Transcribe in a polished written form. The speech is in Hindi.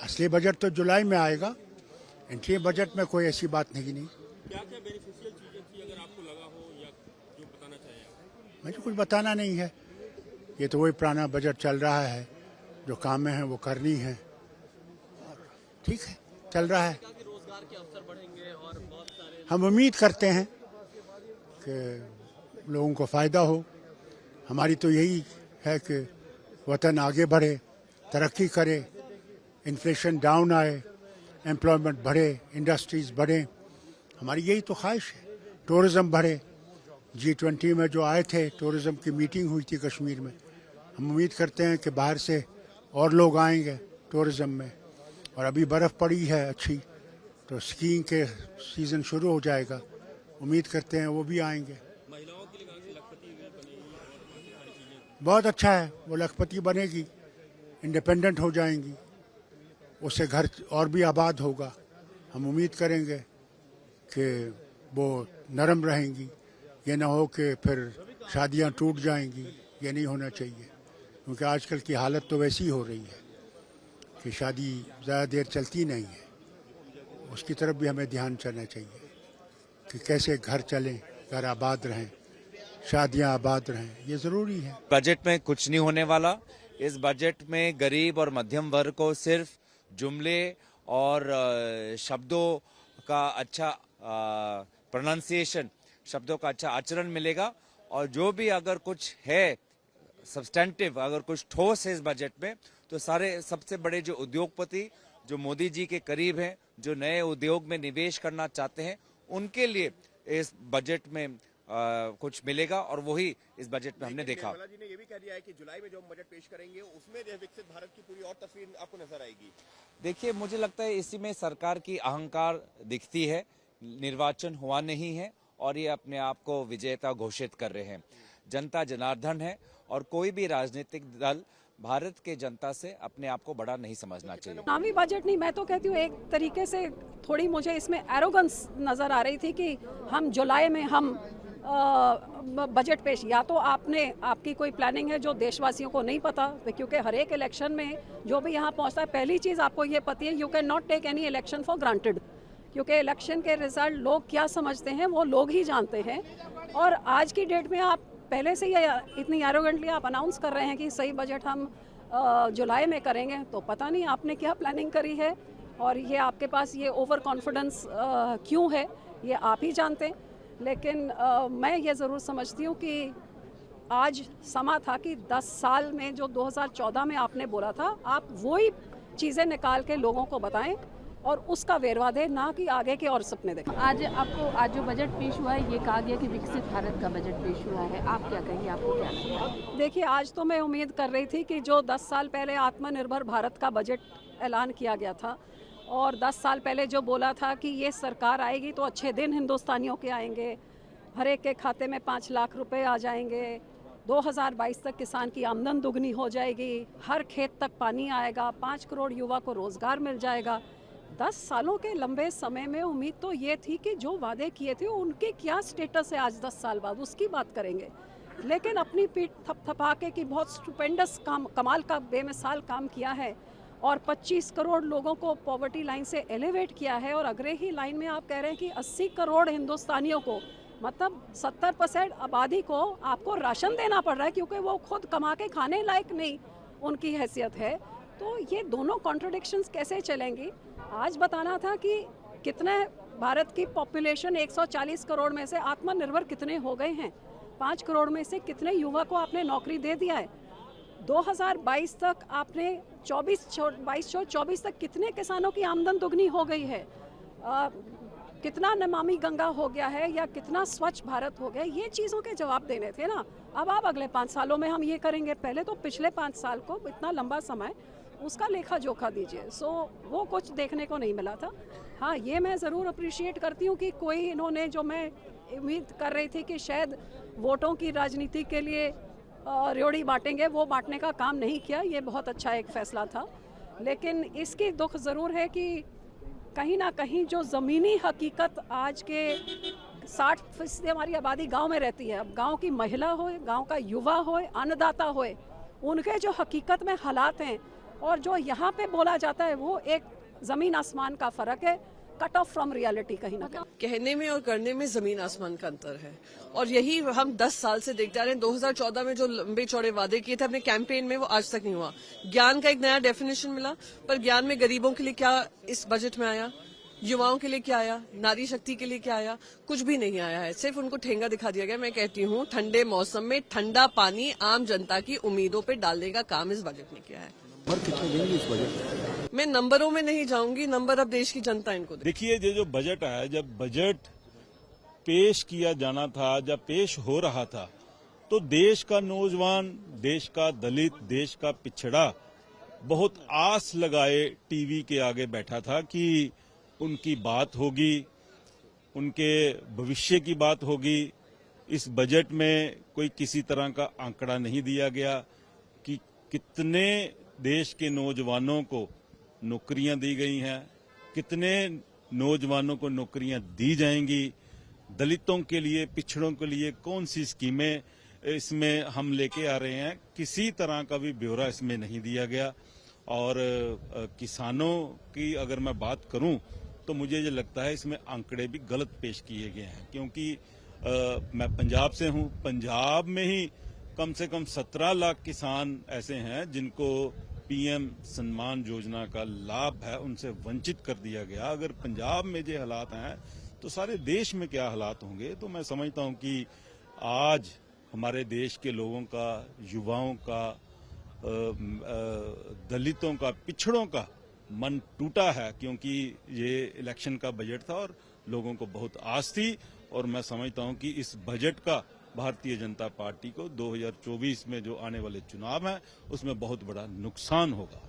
असली बजट तो जुलाई में आएगा, इंट्री बजट में कोई ऐसी बात नहीं। क्या क्या बेनिफिशियल चीजें थी अगर आपको लगा हो या जो बताना चाहिए? मुझे कुछ बताना नहीं है, ये तो वही पुराना बजट चल रहा है, जो काम है वो करनी है और ठीक है, चल रहा है। रोजगार के अवसर बढ़ेंगे और बहुत सारे हम उम्मीद करते हैं कि लोगों को फ़ायदा हो। हमारी तो यही है कि वतन आगे बढ़े, तरक्की करे, इन्फ्लेशन डाउन आए, एम्प्लॉयमेंट बढ़े, इंडस्ट्रीज़ बढ़े। हमारी यही तो ख्वाहिश है। टूरिज़्म बढ़े। G20 में जो आए थे, टूरिज़्म की मीटिंग हुई थी कश्मीर में, हम उम्मीद करते हैं कि बाहर से और लोग आएंगे टूरिज़्म में। और अभी बर्फ़ पड़ी है अच्छी, तो स्कीइंग के सीज़न शुरू हो जाएगा, उम्मीद करते हैं वो भी आएंगे। महिलाओं के लिए कहाँ से लखपति भी बनेगी और बाकी सारी चीजें। बहुत अच्छा है, वो लखपति बनेगी, इंडिपेंडेंट हो जाएंगी, उससे घर और भी आबाद होगा। हम उम्मीद करेंगे कि वो नरम रहेंगी, ये ना हो कि फिर शादियां टूट जाएंगी, ये नहीं होना चाहिए। क्योंकि आजकल की हालत तो वैसी हो रही है कि शादी ज़्यादा देर चलती नहीं है। उसकी तरफ भी हमें ध्यान देना चाहिए कि कैसे घर चलें, घर आबाद रहें, शादियां आबाद रहें, ये ज़रूरी है। बजट में कुछ नहीं होने वाला। इस बजट में गरीब और मध्यम वर्ग को सिर्फ जुमले और शब्दों का अच्छा प्रोनाउंसिएशन, शब्दों का अच्छा आचरण मिलेगा। और जो भी अगर कुछ है सब्सटेंटिव, अगर कुछ ठोस है इस बजट में, तो सारे सबसे बड़े जो उद्योगपति जो मोदी जी के करीब हैं, जो नए उद्योग में निवेश करना चाहते हैं, उनके लिए इस बजट में कुछ मिलेगा। और वही इस बजट में हमने देखा। निर्मला जी ने ये भी कह दिया है कि जुलाई में जो हम बजट पेश करेंगे उसमें विकसित भारत की पूरी और तस्वीर आपको नजर आएगी। देखिए, मुझे लगता है इसी में सरकार की अहंकार दिखती है। निर्वाचन हुआ नहीं है और ये अपने आप को विजेता घोषित कर रहे हैं। जनता जनार्दन है और कोई भी राजनीतिक दल भारत के जनता से अपने आप को बड़ा नहीं समझना चाहिए। चुनावी बजट नहीं, मैं तो कहती हूँ एक तरीके से थोड़ी मुझे इसमें एरोगेंस नज़र आ रही थी कि हम जुलाई में हम बजट पेश, या तो आपकी कोई प्लानिंग है जो देशवासियों को नहीं पता, क्योंकि हर एक इलेक्शन में जो भी यहाँ पहुँचता है, पहली चीज़ आपको ये पता है, you can not take any election for granted, क्योंकि इलेक्शन के रिजल्ट लोग क्या समझते हैं वो लोग ही जानते हैं। और आज की डेट में आप पहले से ही इतनी एरोगेंटली आप अनाउंस कर रहे हैं कि सही बजट हम जुलाई में करेंगे, तो पता नहीं आपने क्या प्लानिंग करी है और ये आपके पास ये ओवर कॉन्फिडेंस क्यों है, ये आप ही जानते हैं। लेकिन मैं ये ज़रूर समझती हूँ कि आज समा था कि 10 साल में जो 2014 में आपने बोला था, आप वही चीज़ें निकाल के लोगों को बताएं और उसका वेरवा दें, ना कि आगे के और सपने देखें। आज जो बजट पेश हुआ है, ये कहा गया कि विकसित भारत का बजट पेश हुआ है, आप क्या कहेंगे, आपको क्या लगता है? देखिए, आज तो मैं उम्मीद कर रही थी कि जो 10 साल पहले आत्मनिर्भर भारत का बजट ऐलान किया गया था और 10 साल पहले जो बोला था कि ये सरकार आएगी तो अच्छे दिन हिंदुस्तानियों के आएंगे, हर एक के खाते में 5 लाख रुपए आ जाएंगे, 2022 तक किसान की आमदन दुगनी हो जाएगी, हर खेत तक पानी आएगा, 5 करोड़ युवा को रोज़गार मिल जाएगा। 10 सालों के लंबे समय में उम्मीद तो ये थी कि जो वादे किए थे उनके क्या स्टेटस है आज 10 साल बाद, उसकी बात करेंगे। लेकिन अपनी पीठ थपथपा के कि बहुत स्टुपेंडस काम, कमाल का बेमिसाल काम किया है और 25 करोड़ लोगों को पॉवर्टी लाइन से एलिवेट किया है, और अगले ही लाइन में आप कह रहे हैं कि 80 करोड़ हिंदुस्तानियों को, मतलब 70% आबादी को आपको राशन देना पड़ रहा है, क्योंकि वो खुद कमा के खाने लायक नहीं उनकी हैसियत है। तो ये दोनों कॉन्ट्रडिक्शंस कैसे चलेंगी? आज बताना था कि कितने भारत की पॉपुलेशन 140 करोड़ में से आत्मनिर्भर कितने हो गए हैं, 5 करोड़ में से कितने युवा को आपने नौकरी दे दिया है, 2022 तक आपने 22-24 तक कितने किसानों की आमदन दुगनी हो गई है, कितना नमामि गंगा हो गया है या कितना स्वच्छ भारत हो गया। ये चीज़ों के जवाब देने थे ना। अब आप अगले 5 सालों में हम ये करेंगे, पहले तो पिछले 5 साल को, इतना लंबा समय, उसका लेखा जोखा दीजिए। सो वो कुछ देखने को नहीं मिला था। हाँ, ये मैं ज़रूर अप्रिशिएट करती हूँ कि कोई इन्होंने, जो मैं उम्मीद कर रही थी कि शायद वोटों की राजनीति के लिए रेवड़ी बांटेंगे, वो बांटने का काम नहीं किया। ये बहुत अच्छा एक फैसला था। लेकिन इसकी दुख ज़रूर है कि कहीं ना कहीं जो ज़मीनी हकीकत, आज के 60% हमारी आबादी गांव में रहती है। अब गांव की महिला हो, गांव का युवा हो, अन्नदाता हो, उनके जो हकीकत में हालात हैं और जो यहाँ पे बोला जाता है वो एक ज़मीन आसमान का फ़र्क है, कट ऑफ फ्रॉम रियलिटी कहीं ना कहीं। कहने में और करने में जमीन आसमान का अंतर है और यही हम 10 साल से देखते आ रहे हैं। 2014 में जो लंबे चौड़े वादे किए थे अपने कैंपेन में, वो आज तक नहीं हुआ। ज्ञान का एक नया डेफिनेशन मिला, पर ज्ञान में गरीबों के लिए क्या इस बजट में आया, युवाओं के लिए क्या आया, नारी शक्ति के लिए क्या आया? कुछ भी नहीं आया है, सिर्फ उनको ठेंगा दिखा दिया गया। मैं कहती हूँ ठंडे मौसम में ठंडा पानी आम जनता की उम्मीदों पे डालने का काम इस बजट ने किया है। कितने देंगे इस बजट? मैं नंबरों में नहीं जाऊंगी, नंबर अब देश की जनता इनको दे। देखिए, ये जो बजट है, जब बजट पेश किया जाना था, जब पेश हो रहा था, तो देश का नौजवान, देश का दलित, देश का पिछड़ा बहुत आस लगाए टीवी के आगे बैठा था कि उनकी बात होगी, उनके भविष्य की बात होगी। इस बजट में कोई किसी तरह का आंकड़ा नहीं दिया गया कि कितने देश के नौजवानों को नौकरियां दी गई हैं, कितने नौजवानों को नौकरियां दी जाएंगी, दलितों के लिए, पिछड़ों के लिए कौन सी स्कीमें इसमें हम लेके आ रहे हैं, किसी तरह का भी ब्यौरा इसमें नहीं दिया गया। और किसानों की अगर मैं बात करूं तो मुझे ये लगता है इसमें आंकड़े भी गलत पेश किए गए हैं, क्योंकि मैं पंजाब से हूं। पंजाब में ही कम से कम 17 लाख किसान ऐसे हैं जिनको पीएम सम्मान योजना का लाभ है, उनसे वंचित कर दिया गया। अगर पंजाब में ये हालात हैं तो सारे देश में क्या हालात होंगे। तो मैं समझता हूं कि आज हमारे देश के लोगों का, युवाओं का, दलितों का, पिछड़ों का मन टूटा है, क्योंकि ये इलेक्शन का बजट था और लोगों को बहुत आस थी। और मैं समझता हूं कि इस बजट का भारतीय जनता पार्टी को 2024 में जो आने वाले चुनाव हैं उसमें बहुत बड़ा नुकसान होगा।